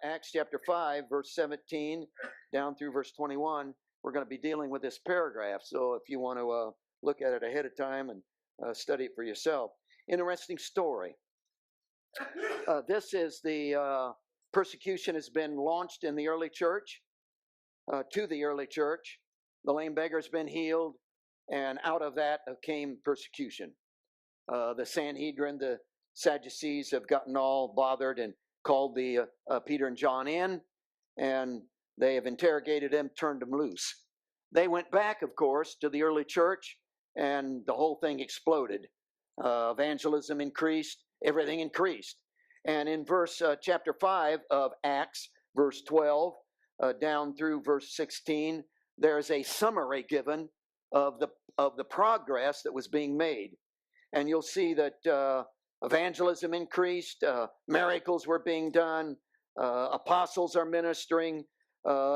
Acts chapter 5, verse 17 down through verse 21, we're going to be dealing with this paragraph. So if you want to look at it ahead of time and study it for yourself. Interesting story. This is the persecution has been launched in the early church, to the early church. The lame beggar's been healed, and out of that came persecution. The Sanhedrin, the Sadducees have gotten all bothered and called the Peter and John in, and they have interrogated them, turned them loose. They went back, of course, to the early church, and the whole thing exploded. Evangelism increased, everything increased. And in chapter 5 of Acts, verse 12, down through verse 16, there's a summary given of the progress that was being made. And you'll see that evangelism increased, miracles were being done, apostles are ministering.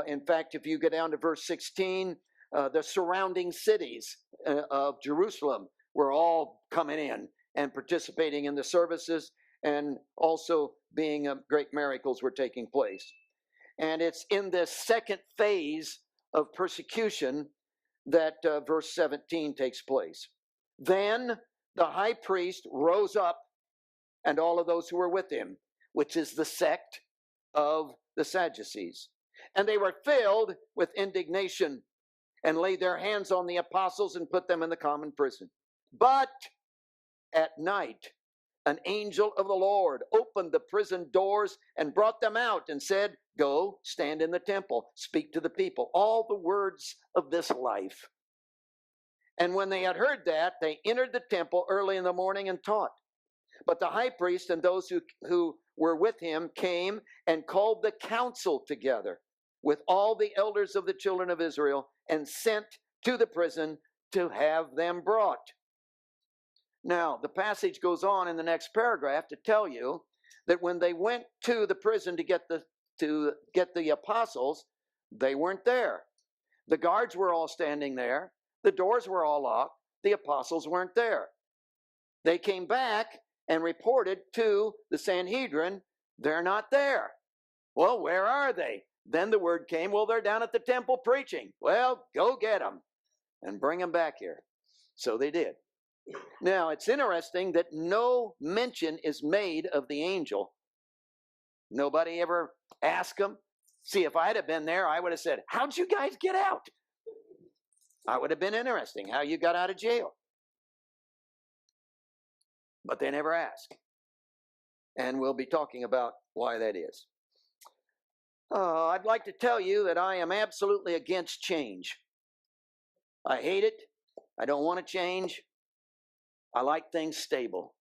In fact, if you go down to verse 16, the surrounding cities of Jerusalem were all coming in and participating in the services, and also being great miracles were taking place. And it's in this second phase of persecution that verse 17 takes place. Then the high priest rose up, and all of those who were with him, which is the sect of the Sadducees. And they were filled with indignation and laid their hands on the apostles and put them in the common prison. But at night, an angel of the Lord opened the prison doors and brought them out and said, "Go, stand in the temple, speak to the people all the words of this life." And when they had heard that, they entered the temple early in the morning and taught. But the high priest and those who were with him came and called the council together with all the elders of the children of Israel and sent to the prison to have them brought. Now, the passage goes on in the next paragraph to tell you that when they went to the prison to get the apostles, they weren't there. The guards were all standing there. The doors were all locked. The apostles weren't there. They came back and reported to the Sanhedrin, they're not there. Well, where are they? Then the word came, well, they're down at the temple preaching. Well, go get them and bring them back here. So they did. Now, it's interesting that no mention is made of the angel. Nobody ever asked them. See, if I'd have been there, I would have said, how'd you guys get out? I would have been interesting how you got out of jail. But they never ask. And we'll be talking about why that is. I'd like to tell you that I am absolutely against change. I hate it. I don't want to change. I like things stable.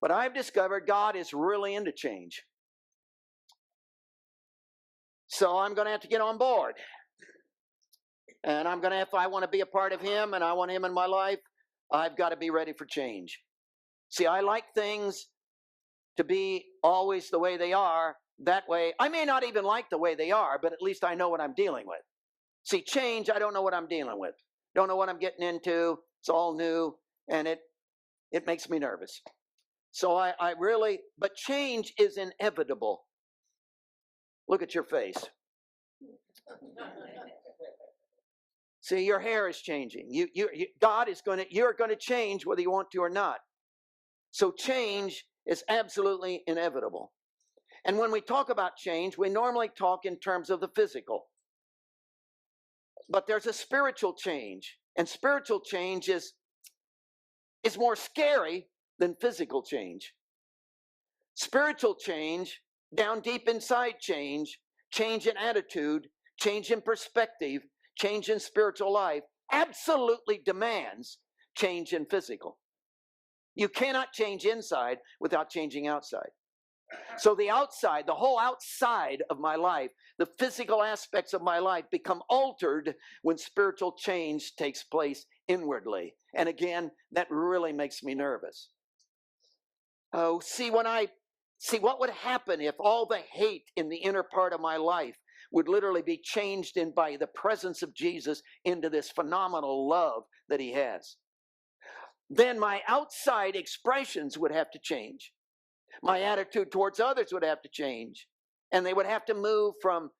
But I've discovered God is really into change. So I'm going to have to get on board. And I'm going to, if I want to be a part of Him and I want Him in my life, I've got to be ready for change. See, I like things to be always the way they are. That way, I may not even like the way they are, but at least I know what I'm dealing with. See, change, I don't know what I'm dealing with. Don't know what I'm getting into. It's all new, and it makes me nervous. So I really, but change is inevitable. Look at your face. See, your hair is changing. God is you're going to change whether you want to or not. So change is absolutely inevitable. And when we talk about change, we normally talk in terms of the physical. But there's a spiritual change. And spiritual change is more scary than physical change. Spiritual change, down deep inside change in attitude, change in perspective, change in spiritual life, absolutely demands change in physical. You cannot change inside without changing outside. So the outside, the whole outside of my life, the physical aspects of my life become altered when spiritual change takes place inwardly. And again, that really makes me nervous. Oh, see what would happen if all the hate in the inner part of my life would literally be changed in by the presence of Jesus into this phenomenal love that He has. Then my outside expressions would have to change. My attitude towards others would have to change. And they would have to move from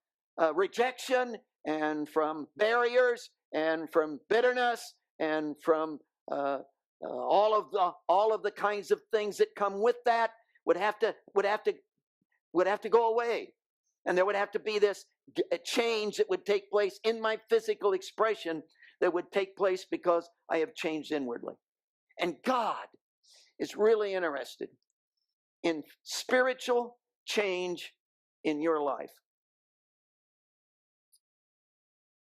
rejection and from barriers and from bitterness and from all of the kinds of things that come with that would have to go away. And there would have to be this change that would take place in my physical expression that would take place because I have changed inwardly. And God is really interested in spiritual change in your life.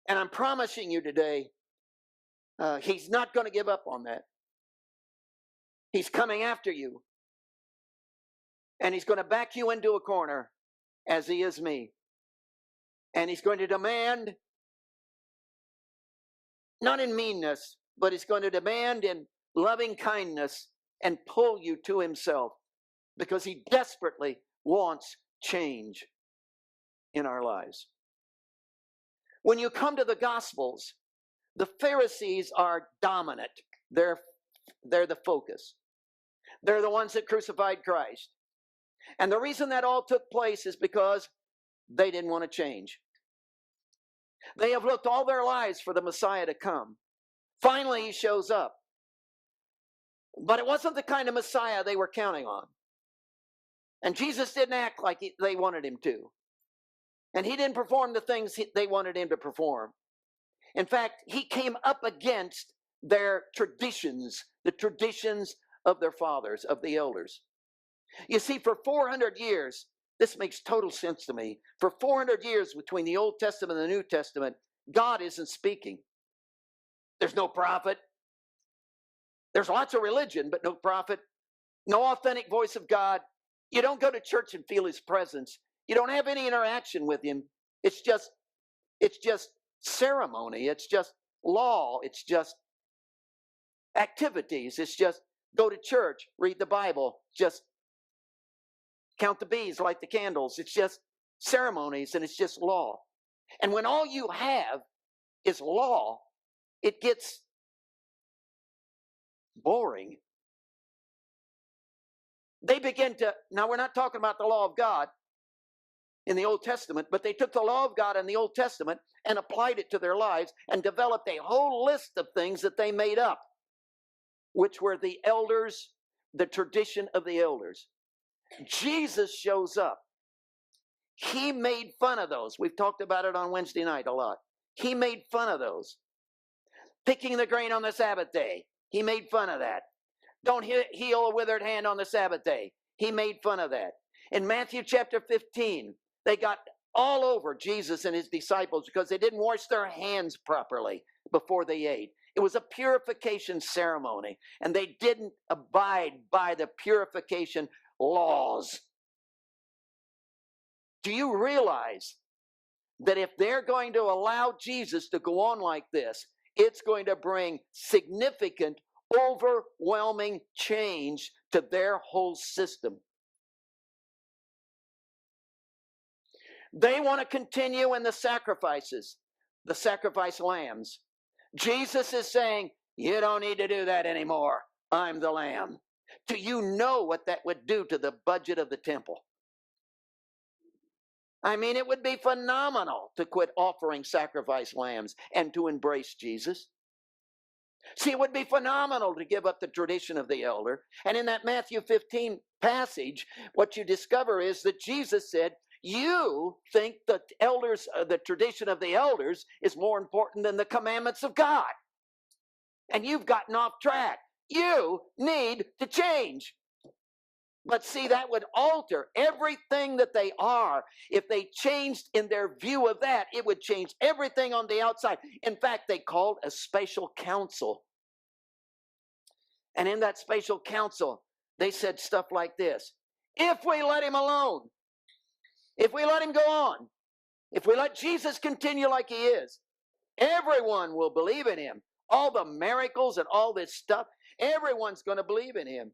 And I'm promising you today, He's not going to give up on that. He's coming after you. And He's going to back you into a corner as He is me. And He's going to demand, not in meanness, but He's going to demand in loving kindness and pull you to Himself, because He desperately wants change in our lives. When you come to the Gospels, the Pharisees are dominant. They're the focus. They're the ones that crucified Christ. And the reason that all took place is because they didn't want to change. They have looked all their lives for the Messiah to come. Finally, He shows up. But it wasn't the kind of Messiah they were counting on. And Jesus didn't act like they wanted Him to. And He didn't perform the things they wanted Him to perform. In fact, He came up against their traditions, the traditions of their fathers, of the elders. You see, for 400 years, this makes total sense to me. For 400 years between the Old Testament and the New Testament, God isn't speaking. There's no prophet. There's lots of religion, but no prophet. No authentic voice of God. You don't go to church and feel His presence. You don't have any interaction with Him. It's just ceremony. It's just law. It's just activities. It's just go to church, read the Bible, just count the bees, light the candles. It's just ceremonies, and it's just law. And when all you have is law, it gets boring. They begin to, now we're not talking about the law of God in the Old Testament, but they took the law of God in the Old Testament and applied it to their lives and developed a whole list of things that they made up, which were the elders, the tradition of the elders. Jesus shows up. He made fun of those. We've talked about it on Wednesday night a lot. He made fun of those. Picking the grain on the Sabbath day. He made fun of that. Don't heal a withered hand on the Sabbath day. He made fun of that. In Matthew chapter 15, they got all over Jesus and His disciples because they didn't wash their hands properly before they ate. It was a purification ceremony, and they didn't abide by the purification laws. Do you realize that if they're going to allow Jesus to go on like this, it's going to bring significant, overwhelming change to their whole system? They want to continue in the sacrifices, the sacrifice lambs. Jesus is saying, you don't need to do that anymore. I'm the lamb. Do you know what that would do to the budget of the temple? I mean, it would be phenomenal to quit offering sacrifice lambs and to embrace Jesus. See, it would be phenomenal to give up the tradition of the elder. And in that Matthew 15 passage, what you discover is that Jesus said, you think the elders, the tradition of the elders is more important than the commandments of God. And you've gotten off track. You need to change. But see, that would alter everything that they are. If they changed in their view of that, it would change everything on the outside. In fact, they called a special council. And in that special council, they said stuff like this. If we let Him alone, if we let Him go on, if we let Jesus continue like He is, everyone will believe in Him. All the miracles and all this stuff, everyone's going to believe in Him.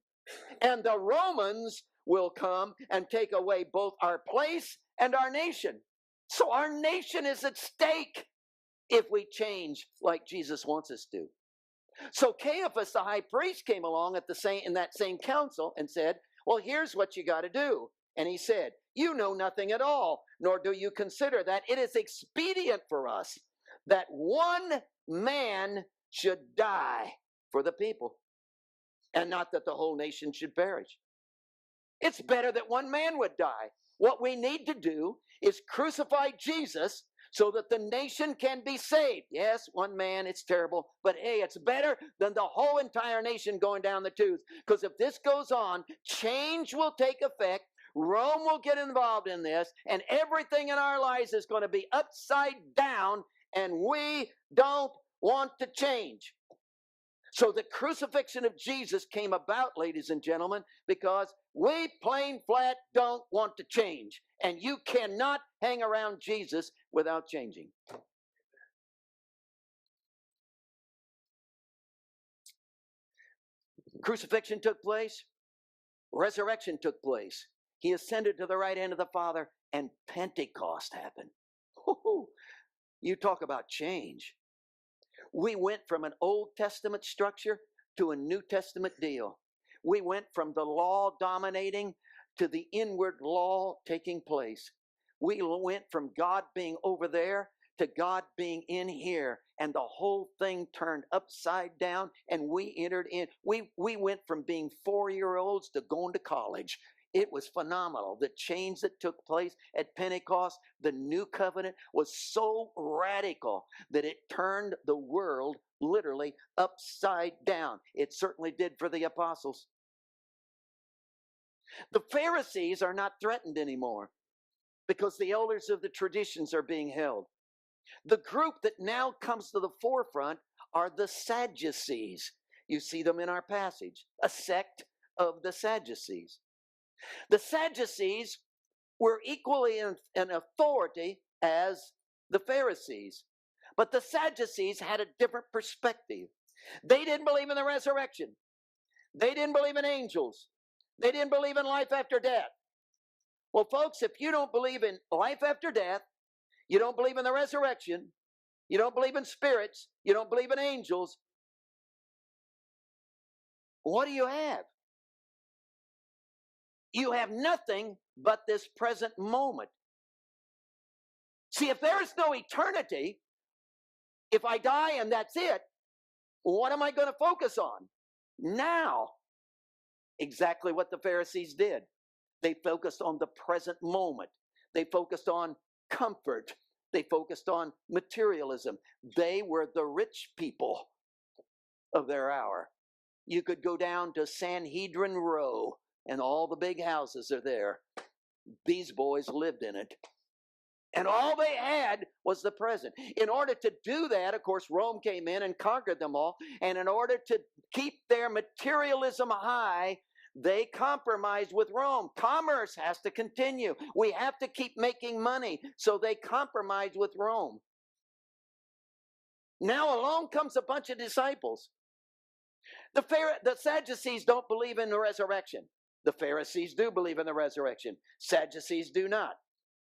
And the Romans will come and take away both our place and our nation. So our nation is at stake if we change like Jesus wants us to. So Caiaphas, the high priest, came along in that same council and said, Well, here's what you got to do. And he said, you know nothing at all, nor do you consider that it is expedient for us that one man should die for the people, and not that the whole nation should perish. It's better that one man would die. What we need to do is crucify Jesus so that the nation can be saved. Yes, one man, it's terrible, but hey, it's better than the whole entire nation going down the tubes. Because if this goes on, change will take effect. Rome will get involved in this, and everything in our lives is going to be upside down, and we don't want to change. So the crucifixion of Jesus came about, ladies and gentlemen, because we plain flat don't want to change. And you cannot hang around Jesus without changing. Crucifixion took place. Resurrection took place. He ascended to the right hand of the Father, and Pentecost happened. You talk about change. We went from an Old Testament structure to a New Testament deal. We went from the law dominating to the inward law taking place. We went from God being over there to God being in here, and the whole thing turned upside down, and we entered in. We went from being 4-year-olds to going to college. It was phenomenal. The change that took place at Pentecost, the new covenant, was so radical that it turned the world literally upside down. It certainly did for the apostles. The Pharisees are not threatened anymore because the elders of the traditions are being held. The group that now comes to the forefront are the Sadducees. You see them in our passage, a sect of the Sadducees. The Sadducees were equally in authority as the Pharisees, but the Sadducees had a different perspective. They didn't believe in the resurrection. They didn't believe in angels. They didn't believe in life after death. Well, folks, if you don't believe in life after death, you don't believe in the resurrection, you don't believe in spirits, you don't believe in angels, what do you have? You have nothing but this present moment. See, if there is no eternity, if I die and that's it, what am I going to focus on? Now, exactly what the Pharisees did. They focused on the present moment. They focused on comfort. They focused on materialism. They were the rich people of their hour. You could go down to Sanhedrin Row, and all the big houses are there. These boys lived in it. And all they had was the present. In order to do that, of course, Rome came in and conquered them all. And in order to keep their materialism high, they compromised with Rome. Commerce has to continue. We have to keep making money. So they compromised with Rome. Now along comes a bunch of disciples. The Sadducees don't believe in the resurrection. The Pharisees do believe in the resurrection. Sadducees do not.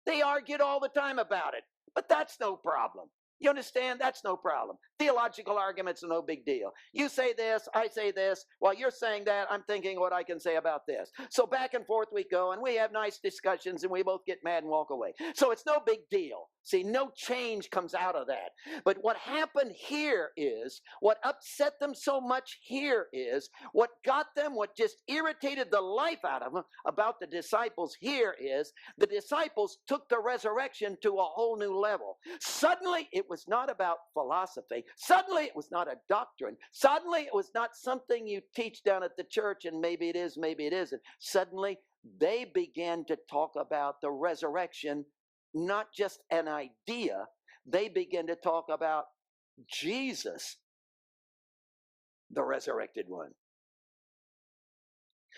They argued all the time about it, but that's no problem. You understand? That's no problem. Theological arguments are no big deal. You say this, I say this. While you're saying that, I'm thinking what I can say about this. So back and forth we go, and we have nice discussions, and we both get mad and walk away. So it's no big deal. See, no change comes out of that. But what happened here is, what upset them so much here is, what got them, what just irritated the life out of them about the disciples here is, the disciples took the resurrection to a whole new level. Suddenly, it was not about philosophy. Suddenly, it was not a doctrine. Suddenly, it was not something you teach down at the church, and maybe it is, maybe it isn't. Suddenly, they began to talk about the resurrection, not just an idea. They began to talk about Jesus, the resurrected one.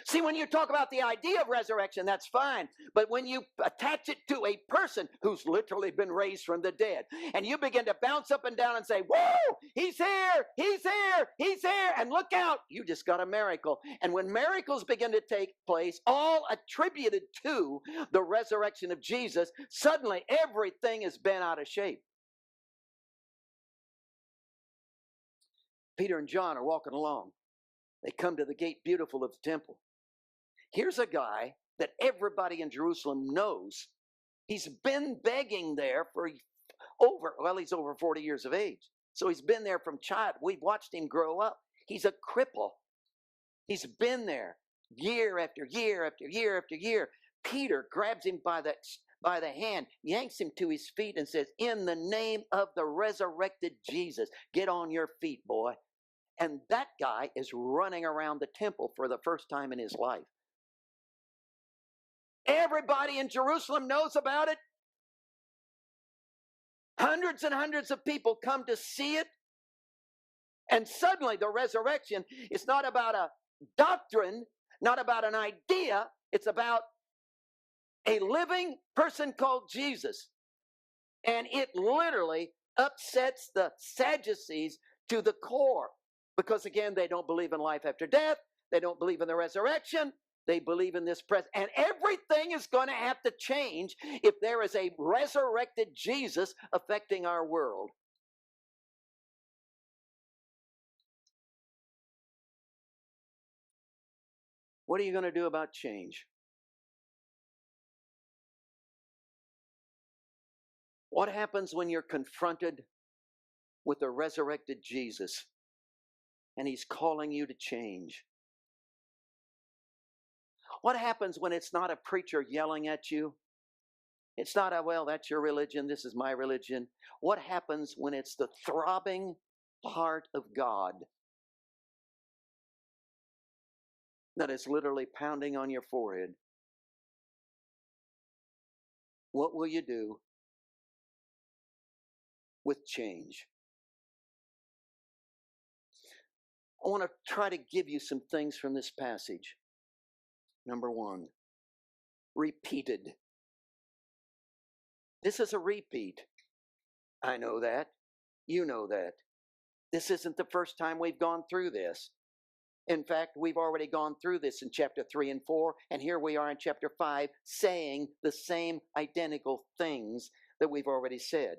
See, when you talk about the idea of resurrection, that's fine. But when you attach it to a person who's literally been raised from the dead, and you begin to bounce up and down and say, whoa, he's here, he's here, he's here, and look out, you just got a miracle. And when miracles begin to take place, all attributed to the resurrection of Jesus, suddenly everything is bent out of shape. Peter and John are walking along. They come to the gate beautiful of the temple. Here's a guy that everybody in Jerusalem knows. He's been begging there for he's over 40 years of age. So he's been there from child. We've watched him grow up. He's a cripple. He's been there year after year after year after year. Peter grabs him by the hand, yanks him to his feet and says, in the name of the resurrected Jesus, get on your feet, boy. And that guy is running around the temple for the first time in his life. Everybody in Jerusalem knows about it. Hundreds and hundreds of people come to see it. And suddenly the resurrection is not about a doctrine, not about an idea. It's about a living person called Jesus. And it literally upsets the Sadducees to the core. Because again, they don't believe in life after death. They don't believe in the resurrection. They believe in this present. And everything is going to have to change if there is a resurrected Jesus affecting our world. What are you going to do about change? What happens when you're confronted with a resurrected Jesus and he's calling you to change? What happens when it's not a preacher yelling at you? It's not well, that's your religion, this is my religion. What happens when it's the throbbing heart of God that is literally pounding on your forehead? What will you do with change? I want to try to give you some things from this passage. Number one, repeated. This is a repeat. I know that. You know that. This isn't the first time we've gone through this. In fact, we've already gone through this in chapter 3 and 4, and here we are in chapter 5 saying the same identical things that we've already said.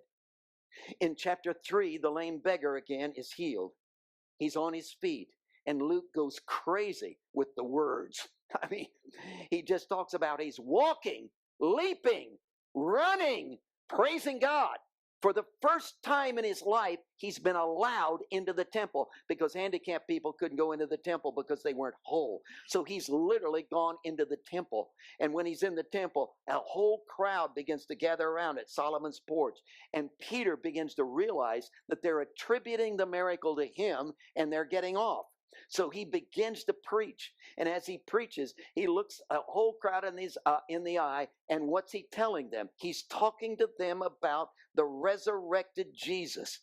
In chapter 3, the lame beggar again is healed. He's on his feet, and Luke goes crazy with the words. I mean, he just talks about he's walking, leaping, running, praising God. For the first time in his life, he's been allowed into the temple because handicapped people couldn't go into the temple because they weren't whole. So he's literally gone into the temple. And when he's in the temple, a whole crowd begins to gather around at Solomon's porch. And Peter begins to realize that they're attributing the miracle to him and they're getting off. So he begins to preach. And as he preaches, he looks a whole crowd in the eye. And what's he telling them? He's talking to them about the resurrected Jesus.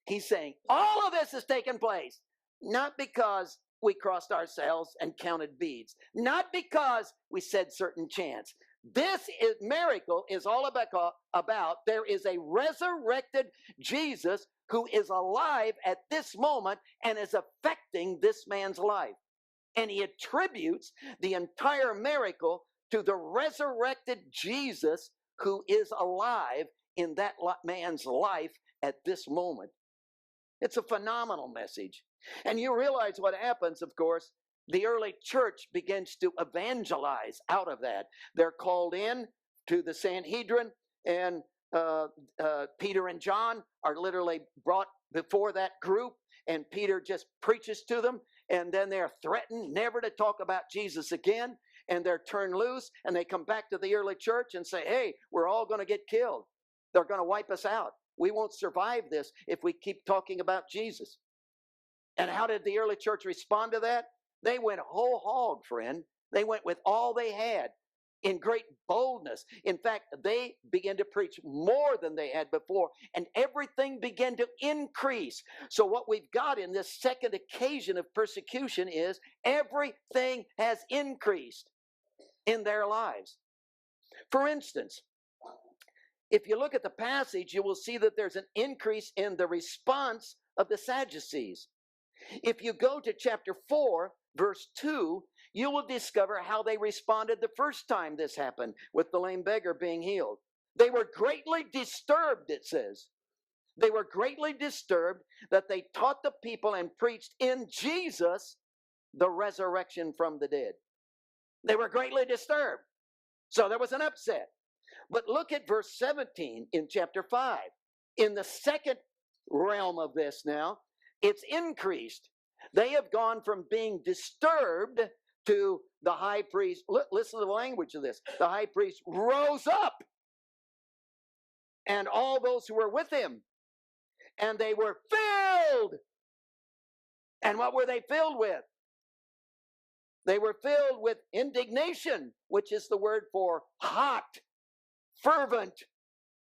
He's saying, all of this has taken place, not because we crossed ourselves and counted beads, not because we said certain chants. This miracle is all about there is a resurrected Jesus who is alive at this moment and is affecting this man's life. And he attributes the entire miracle to the resurrected Jesus who is alive in that man's life at this moment. It's a phenomenal message. And you realize what happens, of course. The early church begins to evangelize out of that. They're called in to the Sanhedrin, and Peter and John are literally brought before that group, and Peter just preaches to them, and then they're threatened never to talk about Jesus again, and they're turned loose, and they come back to the early church and say, hey, we're all going to get killed. They're going to wipe us out. We won't survive this if we keep talking about Jesus. And how did the early church respond to that? They went whole hog, friend. They went with all they had in great boldness. In fact, they began to preach more than they had before, and everything began to increase. So what we've got in this second occasion of persecution is everything has increased in their lives. For instance, if you look at the passage, you will see that there's an increase in the response of the Sadducees. If you go to chapter 4, verse 2, you will discover how they responded the first time this happened with the lame beggar being healed. They were greatly disturbed, it says. They were greatly disturbed that they taught the people and preached in Jesus the resurrection from the dead. They were greatly disturbed. So there was an upset. But look at verse 17 in chapter 5. In the second realm of this now, it's increased. They have gone from being disturbed to the high priest. Listen to the language of this. The high priest rose up, and all those who were with him, and they were filled. And what were they filled with? They were filled with indignation, which is the word for hot, fervent,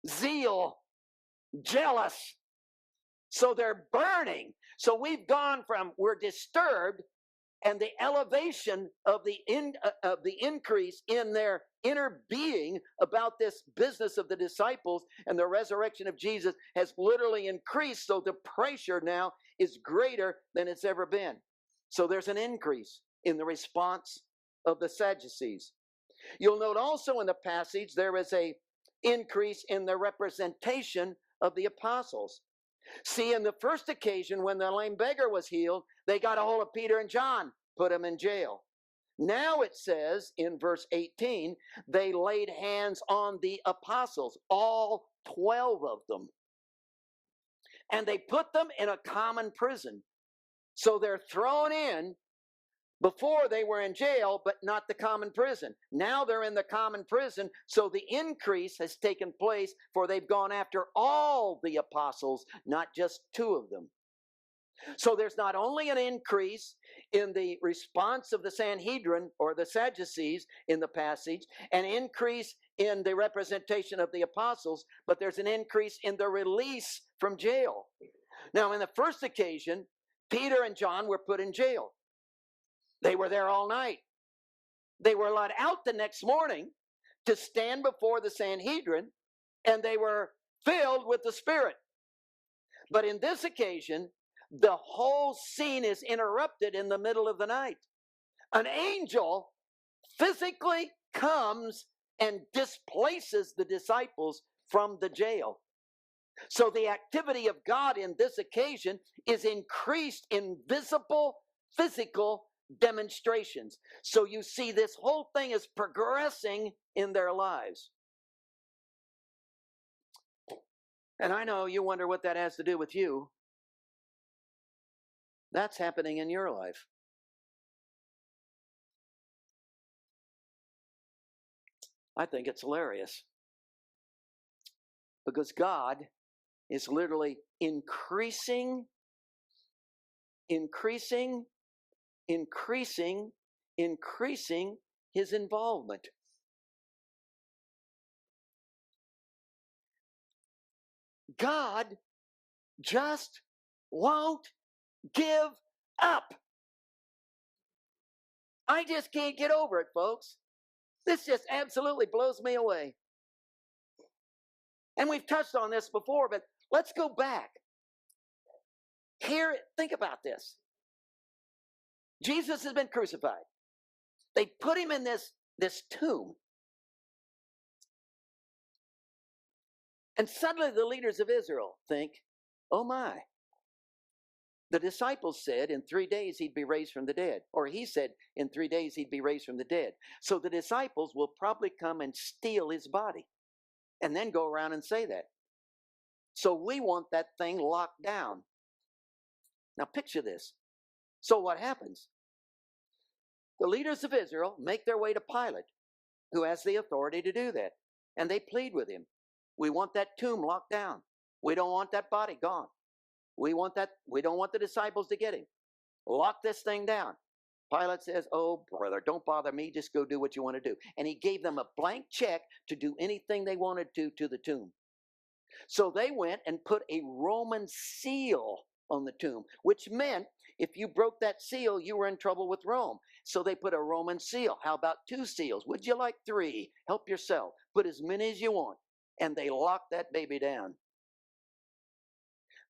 zeal, jealous. So they're burning. So we've gone from we're disturbed, and the elevation of the increase in their inner being about this business of the disciples and the resurrection of Jesus has literally increased. So the pressure now is greater than it's ever been. So there's an increase in the response of the Sadducees. You'll note also in the passage there is a increase in the representation of the apostles. See, in the first occasion when the lame beggar was healed, they got a hold of Peter and John, put them in jail. Now it says in verse 18, they laid hands on the apostles, all 12 of them. And they put them in a common prison. So they're thrown in. Before they were in jail, but not the common prison. Now they're in the common prison, so the increase has taken place, for they've gone after all the apostles, not just 2 of them. So there's not only an increase in the response of the Sanhedrin or the Sadducees in the passage, an increase in the representation of the apostles, but there's an increase in the release from jail. Now, in the first occasion, Peter and John were put in jail. They were there all night. They were let out the next morning to stand before the Sanhedrin, and they were filled with the Spirit. But in this occasion, the whole scene is interrupted in the middle of the night. An angel physically comes and displaces the disciples from the jail. So the activity of God in this occasion is increased in visible, physical demonstrations. So you see, this whole thing is progressing in their lives. And I know you wonder what that has to do with you. That's happening in your life. I think it's hilarious, because God is literally increasing his involvement. God just won't give up. I just can't get over it, folks. This just absolutely blows me away. And we've touched on this before, but let's go back. Here, think about this. Jesus has been crucified. They put him in this tomb. And suddenly the leaders of Israel think, oh my. The disciples said in 3 days he'd be raised from the dead. Or he said in 3 days he'd be raised from the dead. So the disciples will probably come and steal his body and then go around and say that. So we want that thing locked down. Now picture this. So what happens? The leaders of Israel make their way to Pilate, who has the authority to do that. And they plead with him. We want that tomb locked down. We don't want that body gone. We don't want the disciples to get him. Lock this thing down. Pilate says, oh, brother, don't bother me. Just go do what you want to do. And he gave them a blank check to do anything they wanted to the tomb. So they went and put a Roman seal on the tomb, which meant if you broke that seal, you were in trouble with Rome. So they put a Roman seal. How about 2 seals? Would you like 3? Help yourself. Put as many as you want. And they locked that baby down.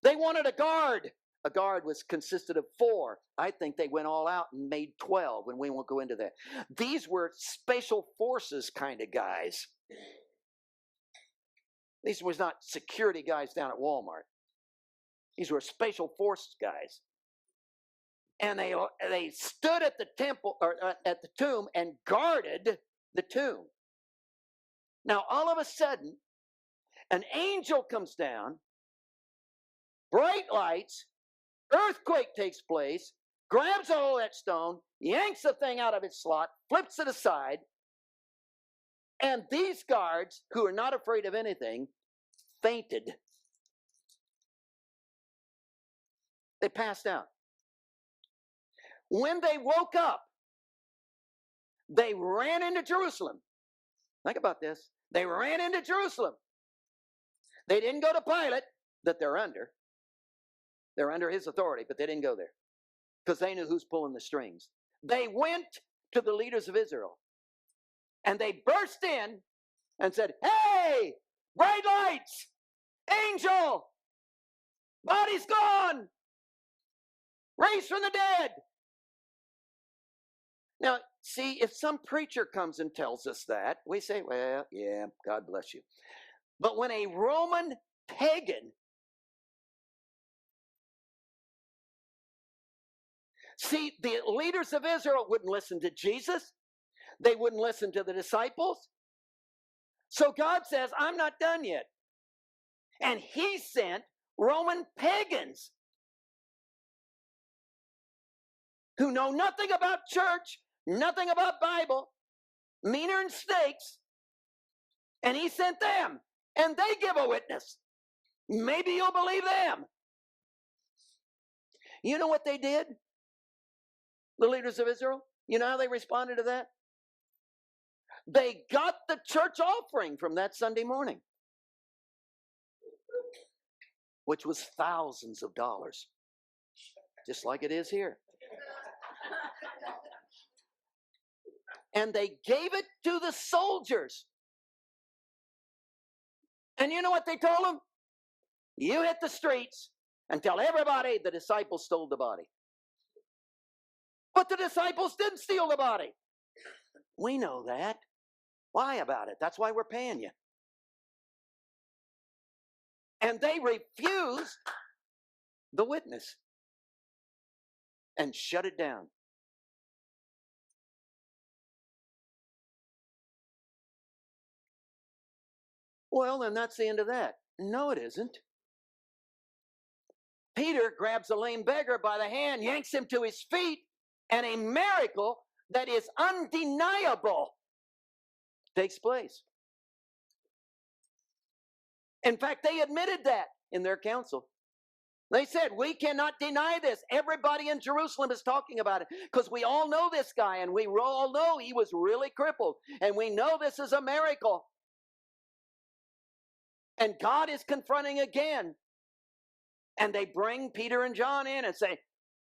They wanted a guard. A guard consisted of 4. I think they went all out and made 12, and we won't go into that. These were special forces kind of guys. These was not security guys down at Walmart. These were special forces guys. And they stood at the temple, or at the tomb, and guarded the tomb. Now, all of a sudden, an angel comes down, bright lights, earthquake takes place, grabs a hold of that stone, yanks the thing out of its slot, flips it aside, and these guards, who are not afraid of anything, fainted. They passed out. When they woke up, they ran into Jerusalem. Think about this. They ran into Jerusalem. They didn't go to Pilate, that they're under. They're under his authority, but they didn't go there because they knew who's pulling the strings. They went to the leaders of Israel, and they burst in and said, "Hey, bright lights, angel, body's gone, raised from the dead." Now, see, if some preacher comes and tells us that, we say, "Well, yeah, God bless you." But when a Roman pagan, see, the leaders of Israel wouldn't listen to Jesus. They wouldn't listen to the disciples. So God says, "I'm not done yet." And he sent Roman pagans who know nothing about church, nothing about Bible, meaner than snakes, and he sent them, and they give a witness. Maybe you'll believe them. You know what they did? The leaders of Israel? You know how they responded to that? They got the church offering from that Sunday morning, which was thousands of dollars, just like it is here. And they gave it to the soldiers. And you know what they told them? You hit the streets and tell everybody the disciples stole the body. But the disciples didn't steal the body. We know that. Lie about it. That's why we're paying you. And they refused the witness and shut it down. Well, then that's the end of that. No, it isn't. Peter grabs a lame beggar by the hand, yanks him to his feet, and a miracle that is undeniable takes place. In fact, they admitted that in their council. They said, "We cannot deny this. Everybody in Jerusalem is talking about it because we all know this guy, and we all know he was really crippled, and we know this is a miracle." And God is confronting again. And they bring Peter and John in and say,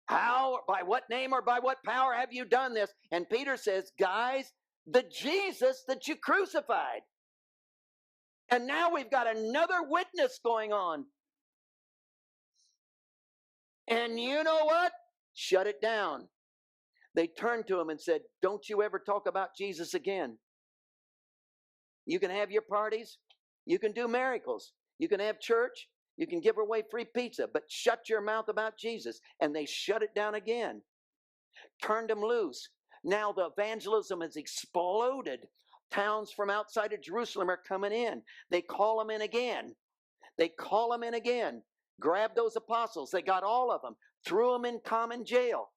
"How, by what name or by what power have you done this?" And Peter says, "Guys, the Jesus that you crucified." And now we've got another witness going on. And you know what? Shut it down. They turned to him and said, "Don't you ever talk about Jesus again. You can have your parties. You can do miracles. You can have church. You can give away free pizza, but shut your mouth about Jesus." And they shut it down again. Turned him loose. Now the evangelism has exploded. Towns from outside of Jerusalem are coming in. They call them in again. They call them in again. Grabbed those apostles. They got all of them. Threw them in common jail.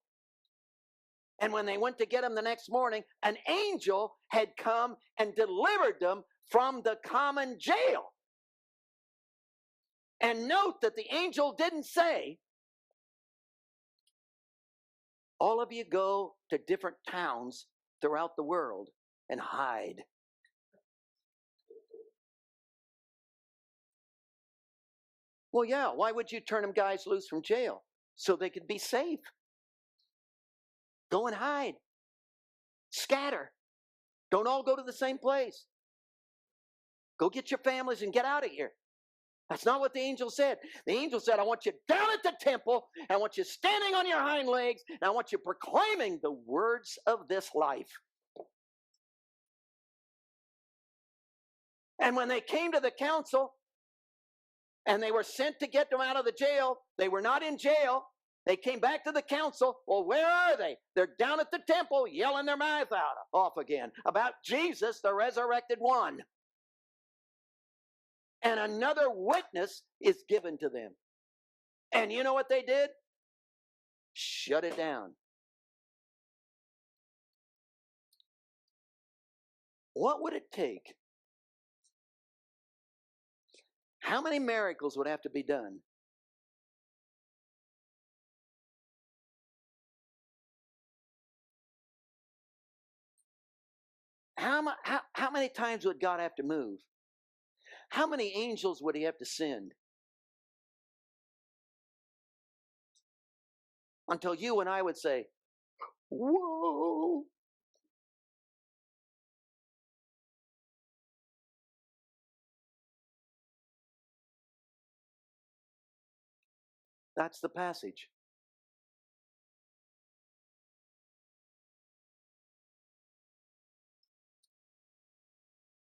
And when they went to get them the next morning, an angel had come and delivered them from the common jail. And note that the angel didn't say, "All of you go to different towns throughout the world and hide." Well, yeah, why would you turn them guys loose from jail? So they could be safe. Go and hide. Scatter. Don't all go to the same place. Go get your families and get out of here. That's not what the angel said. The angel said, "I want you down at the temple, and I want you standing on your hind legs, and I want you proclaiming the words of this life." And when they came to the council, and they were sent to get them out of the jail, they were not in jail. They came back to the council. Well, where are they? They're down at the temple yelling their mouth off again about Jesus, the resurrected one. And another witness is given to them. And you know what they did? Shut it down. What would it take? How many miracles would have to be done? How many times would God have to move? How many angels would he have to send? Until you and I would say, whoa. That's the passage.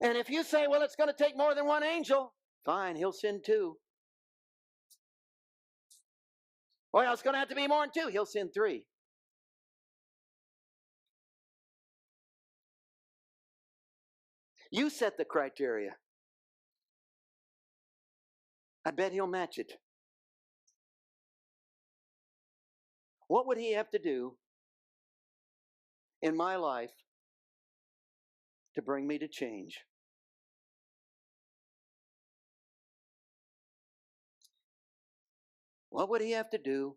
And if you say, well, it's going to take more than one angel, fine, he'll send two. Well, it's going to have to be more than two. He'll send three. You set the criteria. I bet he'll match it. What would he have to do in my life to bring me to change? What would he have to do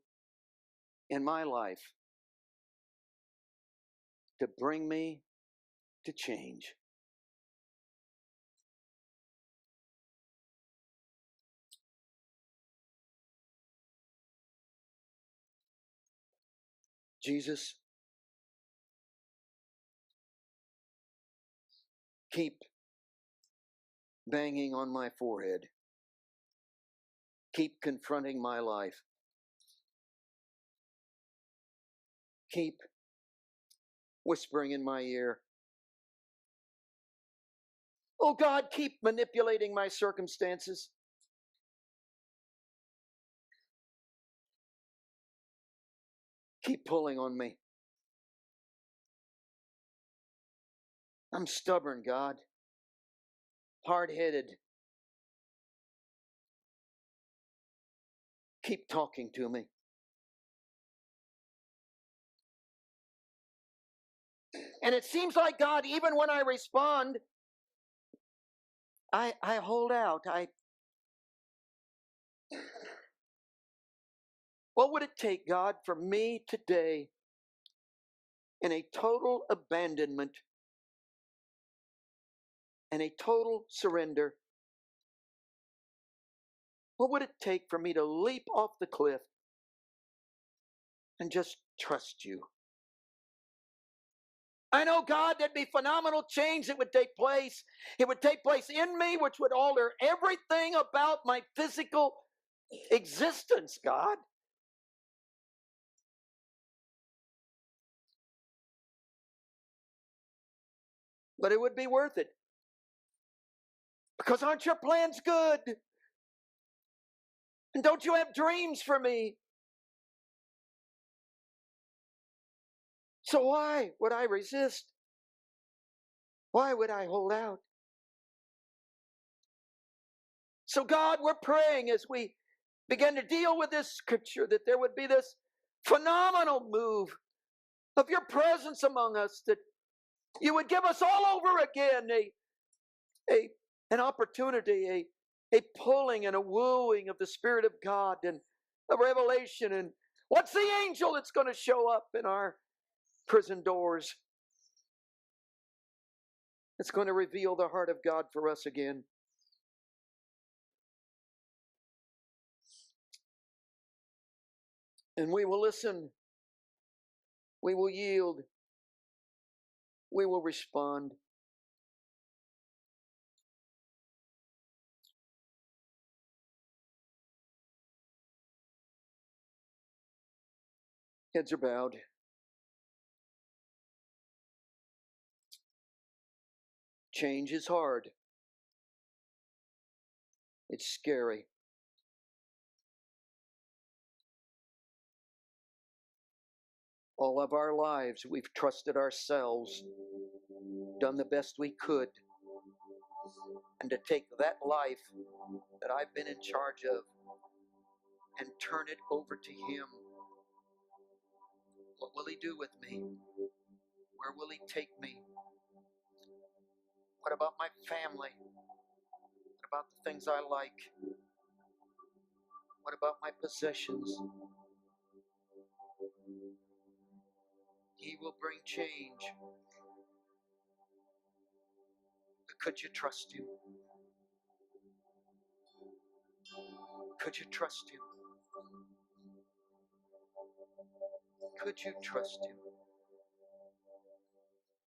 in my life to bring me to change? Jesus, keep banging on my forehead. Keep confronting my life. Keep whispering in my ear. Oh God, keep manipulating my circumstances. Keep pulling on me. I'm stubborn, God. Hard-headed. Keep talking to me. And it seems like, God, even when I respond, I hold out. What would it take, God, for me today in a total abandonment and a total surrender? What would it take for me to leap off the cliff and just trust you? I know, God, there'd be phenomenal change that would take place. It would take place in me, which would alter everything about my physical existence, God. But it would be worth it. Because aren't your plans good? And don't you have dreams for me? So why would I resist? Why would I hold out? So God, we're praying as we begin to deal with this scripture that there would be this phenomenal move of your presence among us, that you would give us all over again an opportunity, a pulling and a wooing of the Spirit of God and a revelation. And what's the angel that's going to show up in our prison doors? It's going to reveal the heart of God for us again. And we will listen. We will yield. We will respond. Heads are bowed. Change is hard. It's scary. All of our lives, we've trusted ourselves, done the best we could. And to take that life that I've been in charge of and turn it over to Him. What will He do with me? Where will He take me? What about my family? What about the things I like? What about my possessions? He will bring change. But could you trust Him? Could you trust Him? Could you trust Him?